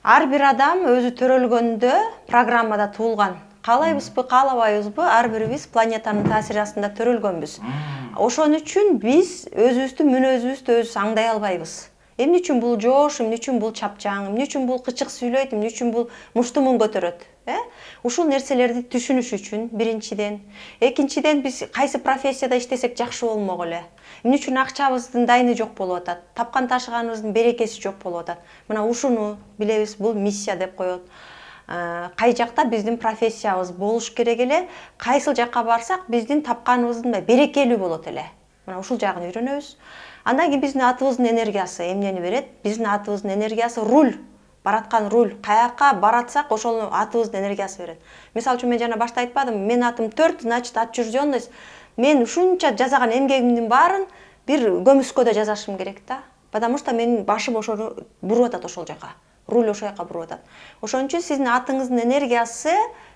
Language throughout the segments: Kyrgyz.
Ар бир адам өзү төрөлгөндө программада туулган. Каалайбызбы, каалабайбызбы, ар бирибиз планетанын таасири астында төрөлгөнбүз. Ошон үчүн биз өзүбүздүн мүнөзүбүздү өзүбүз аңдай албайбыз. Эмне үчүн бул жоош, эмне үчүн бул чапчаң, эмне үчүн бул кычык сүйлөйт, эмне үчүн бул муштумун көтөрөт? Ушул нерселерди түшүнүш үчүн биринчиден, экинчиден биз кайсы профессияда иштесек жакшы болмок эле. Эмне үчүн акчабыздын дайыны жок болуп атат? Тапкан ташыганыбыздын берекеси жок болуп атат. Мына ушуну билебиз, бул миссия деп коет. Кай жакта биздин профессиябыз болуш керек эле, кайсыл жакка барсак биздин тапканыбыздын берекелүү болот эле. Мына ушул жагын үйрөнөбүз. Андан кийин биздин атыбыздын энергиясы эмнени берет? Биздин атыбыздын энергиясы руль. Бараткан руль. Каяка баратсак, ошол атыбыздын энергиясы берет. Мисалы үчүн мен жана башта айтпадым, мен атым 4, значит отчужденность. Мен ушунча жасаган эмгегимдин баарын бир көмүскөдө жасашым керек да. Потому что менин башым ошону буруп атат ошол жака. Руль ошол жака буруп атат. Ошон үчүн сиздин атыңыздын энергиясы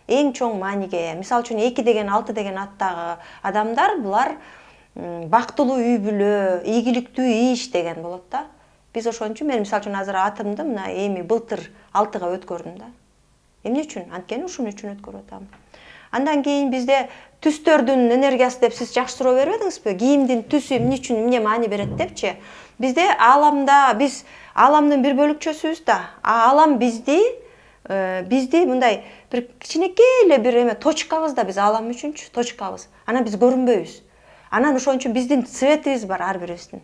эң чоң мааниге ээ. Мисалы үчүн 2 деген 6 деген аттагы адамдар булар бактылуу үй бүлө, ийгиликтүү иш деген болот да. Биз ошон үчүн мен мисалы үчүн азыр атымды мына эми былтыр 6га өткөрдүм да. Эмне үчүн? Анткени ушун үчүн өткөрүп атам. Андан кийин бизде түстөрдүн энергиясы деп сиз жакшы суроо бербедиңизби? Кийимдин түсү эмне үчүн эмне маани берет депчи? Бизде аламда биз аламдын бир бөлүкчөсүбүз да. Алам бизди мындай бир кичинекей эле бир эме точкабыз да, биз алам үчүнчү точкабыз. Анан биз көрүнбөйбүз. Анан ошон үчүн биздин цветибиз бар ар бирибиздин.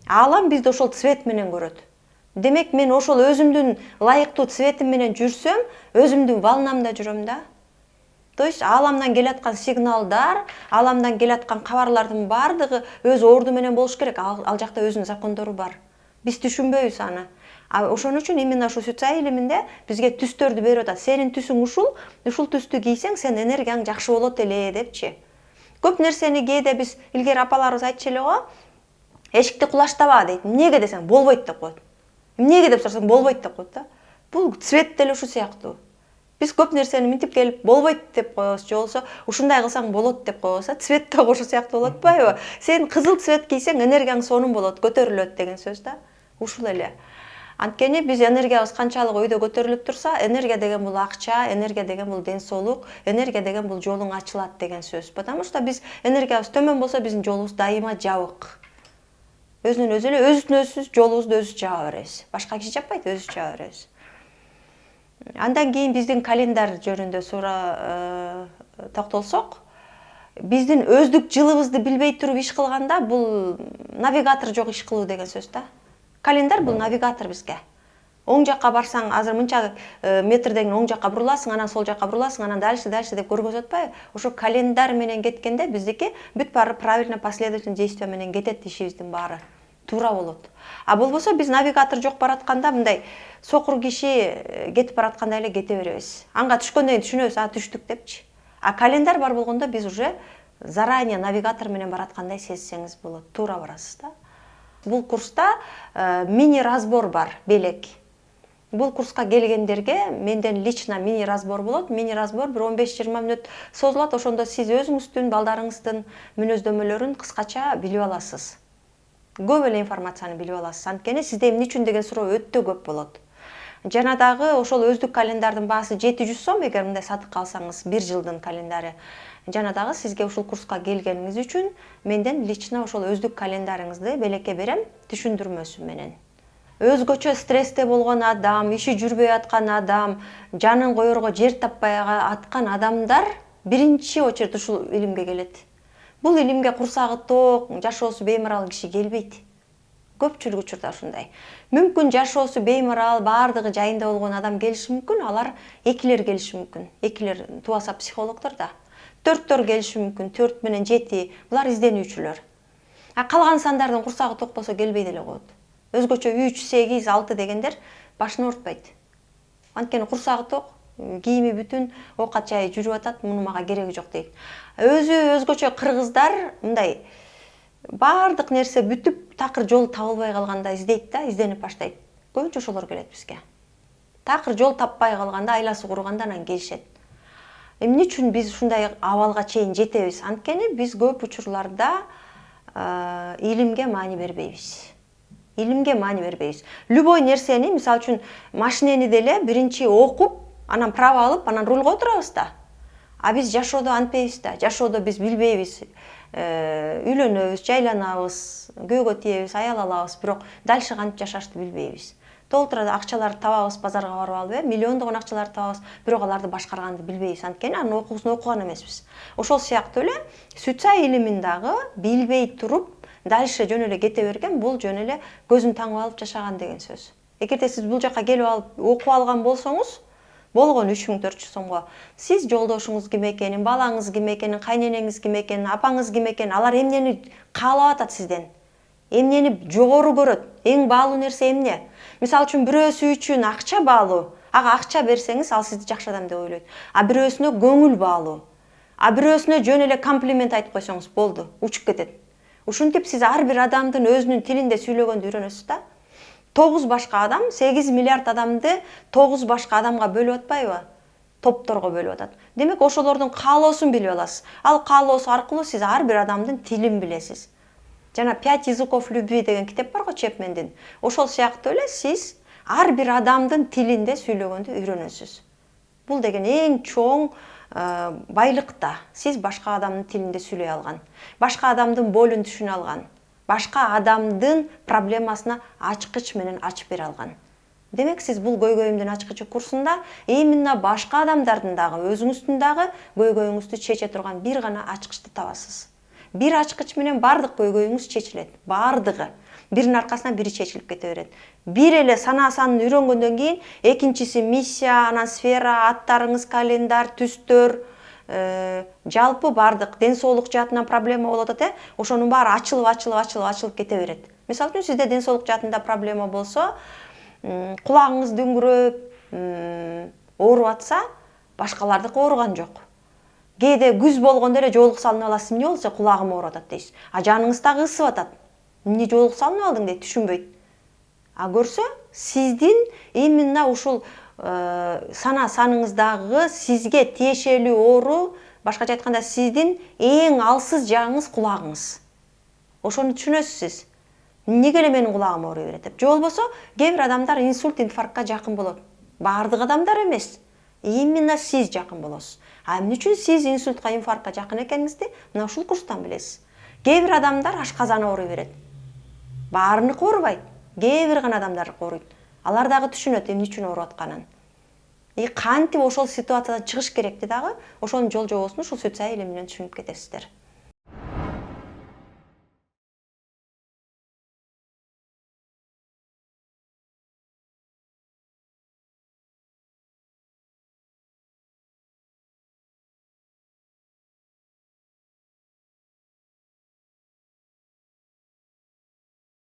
Алам бизди ошол цвет менен көрөт. Демек мен ошол өзүмдүн ылайыктуу цветим менен жүрсөм, өзүмдүн волнамда жүрөм да. То есть аламдан келаткан сигналдар, аламдан келаткан кабарлардын баардыгы өз орду менен болуш керек. Ал жакта өзүнүн закондору бар. Биз түшүнбөйбүз аны. Ошон үчүн именно ошо Суцай илиминде бизге түстөрдү берип атат. Сенин түсүң ушул түстү кийсең, сен энергияң жакшы болот эле депчи. Көп нерсени кээде биз илгери апаларыбыз айтчу эле го. Эшикти кулаштаба дейт. Эмнеге десең, болбойт деп коет. Эмнеге деп сурасаң, болбойт деп коет да. Бул цвет деле ушу сыяктуу. Биз көп нерсени минтип келип болбойт деп коебуз, же болбосо ушундай кылсаң болот деп коебуз. Цвет да ошо сыяктуу болуп атпайбы? Сен кызыл цвет кийсең, энергияң сонун болот, көтөрүлөт деген сөз да. Ушул эле. Анткени биз энергиябыз канчалык өйдө көтөрүлүп турса, энергия деген бул акча, энергия деген бул ден соолук, энергия деген бул жолуң ачылат деген сөз. Потому что биз энергиябыз төмөн болсо, биздин жолубуз дайыма жабык. Өзүнөн өзү эле өзүбүз жолубузду өзүбүз жаба беребиз. Башка киши жаппайт, өзүбүз жаба беребиз. Андан кийин биздин календар жөнүндө токтолсок, биздин өздүк жылыбызды билбей туруп иш кылганда, бул навигатор жок иш кылуу деген сөз да. Календар бул навигатор бизге. Оң жакка барсаң, азыр мынча метрден оң жакка буруласың, анан сол жакка буруласың, анан дальше деп көргөзөт атпайбы? Ошо календар менен кеткенде биздики бүт баары правильно последовательный действие менен кетет, ишибиздин баары. Туура болот. А болбосо биз навигатор жок баратканда мындай сокур киши кетип бараткандай эле кете беребиз. Анга түшкөндөн кийин түшүнөбүз, түштүк депчи. А календар бар болгондо биз уже заранее навигатор менен бараткандай сезсеңиз болот. Туура барасыз да. Бул курста мини разбор бар, белек. Бул курска келгендерге менден лично мини разбор болот. Мини разбор бир 15-20 мүнөт созулат. Ошондо сиз өзүңүздүн, балдарыңыздын мүнөздөмөлөрүн кыскача билип аласыз. Көп эле информацияны билип аласыз. Анткени сизде эмне үчүн деген суроо өтө көп болот. Жана дагы ошол өздүк календардын баасы 700 сом, эгер мындай сатып алсаңыз, 1 жылдын календары. Жана дагы сизге ушул курска келгениңиз үчүн менден лично ошол өздүк календарыңызды белекке берем, түшүндүрмөсү менен. Өзгөчө стрессте болгон адам, иши жүрбөй аткан адам, жанын коерго жер таппай аткан адамдар биринчи очередь ушул илимге келет. Бул илимге курсагы ток, жашоосу беймарал киши келбейт. Көпчүлүк учурда ушундай. Мүмкүн жашоосу беймарал, баардыгы жайында болгон адам келиши мүмкүн, алар экилер келиши мүмкүн. Экилер тубаса психологдор да. 4төр келиши мүмкүн, 4 менен 7. Булар изденүүчүлөр. Калган сандардын курсагы ток болсо келбей деле коет. Өзгөчө 3, 8, 6 дегендер башын оорутпайт. Анткени курсагы ток, кийими бүтүн, оокат жайы жүрүп атат, мунун мага кереги жок дейт. Өзгөчө кыргыздар мындай баардык нерсе бүтүп, такыр жол табылбай калганда издейт да, изденип баштайт. Көбүнчө ошолор келет бизге. Такыр жол таппай калганда, айласы курганда анан келишет. Эмне үчүн биз ушундай абалга чейин жетебиз? Анткени биз көп учурларда илимге маани бербейбиз. илимге маани бербейбиз. Любой нерсени, мисалы үчүн машинени деле биринчи окуп, анан право алып, анан рулга отурабыз да. А биз жашоодо антпейбиз да. Жашоодо биз билбейбиз. Үйлөнөбүз, жайланабыз, көйгө тийебиз, аял алабыз, бирок дальше кантип жашашты билбейбиз. Толтура акчаларды табабыз, базарга барып алып, миллиондогон акчаларды табабыз, бирок аларды башкарганды билбейбиз. Анткени анын окуусун окуган эмеспиз. Ошол сыяктуу эле сүт сай илимин дагы билбей туруп, дальше жөн эле кете берген, бул жөн эле көзүн таңып алып жашаган деген сөз. Эгерде сиз бул жака келип алып окуп алган болсоңуз, болгон 3400 сомго сиз жолдошуңуз ким экенин, балаңыз ким экенин, кайненеңиз ким экенин, апаңыз ким экенин, алар эмнени каалап атат сизден, эмнени жогору көрөт, эң баалуу нерсе эмне? Мисалы үчүн бирөөсү үчүн акча баалуу, ага акча берсеңиз ал сизди жакшы адам деп ойлойт. А бирөөсүнө көңүл баалуу, а бирөөсүнө жөн эле комплимент айтып койсоңуз болду, учуп кетет. Ушинтип сиз ар бир адамдын өзүнүн тилинде сүйлөгөндү үйрөнөсүз да. 9 башка адам, 8 миллиард адамды 9 башка адамга бөлүп атпайбы? Топторго бөлүп атат. Демек ошолордун каалоосун билип аласыз. Ал каалоосу аркылуу сиз ар бир адамдын тилин билесиз. Жана 5 языков любви деген китеп бар го Чепмендин. Ошол сыяктуу эле сиз ар бир адамдын тилинде сүйлөгөндү үйрөнөсүз. Бул деген эң чоң байлык да. Сиз башка адамдын тилинде сүйлөй алган, башка адамдын болун түшүнө алган, башка адамдын проблемасына ачкыч менен ачып бере алган. Демек сиз бул көйгөйүмдүн ачкычы курсунда именно башка адамдардын дагы өзүңүздүн дагы көйгөйүңүздү чече турган бир гана ачкычты табасыз. Бир ачкыч менен бардык көйгөйүңүз чечилет. Бардыгы. Биринин аркасынан бири чечилип кете берет. Бир эле санаа санын үйрөнгөндөн кийин экинчиси миссия, анан сфера, аттарыңыз, календарь, түстөр, жалпы бардык ден соолук жаатынан проблема болуп атат, ошонун баары ачылып кете берет. Мисалы үчүн сизде ден соолук жаатында проблема болсо, кулагыңыз дүңгүрөп, ооруп атса, башкалардыкы ооруган жок. Кээде күз болгондо эле жоолук салынып аласыз, эмне болсо кулагым ооруп атат дейсиз. А жаныңыз дагы ысып атат. Эмне жоолук салынып алдың дейт, түшүнбөйт. А көрсө, сиздин именно ушул санаа саныңыздагы сизге тиешелүү оору, башкача айтканда сиздин эң алсыз жагыңыз кулагыңыз. Ошону түшүнөсүз сиз. Эмнеге эле менин кулагым ооруй берет деп. Же болбосо, кээ бир адамдар инсульт, инфарктка жакын болот. Бардык адамдар эмес. Именно сиз жакын болосуз. А эмне үчүн сиз инсультка, инфарктка жакын экениңизди мына ушул курстан билесиз. Кээ бир адамдар ашказаны ооруй берет. Баарынык оорубайт. Кээ бир гана адамдар ооруйт. Алар дагы түшүнөт эмне үчүн ооруп атканын. Кантип ошол ситуациядан чыгыш керекти дагы ошонун жол жобосун ушул сүт сай илими менен түшүнүп кетесиздер.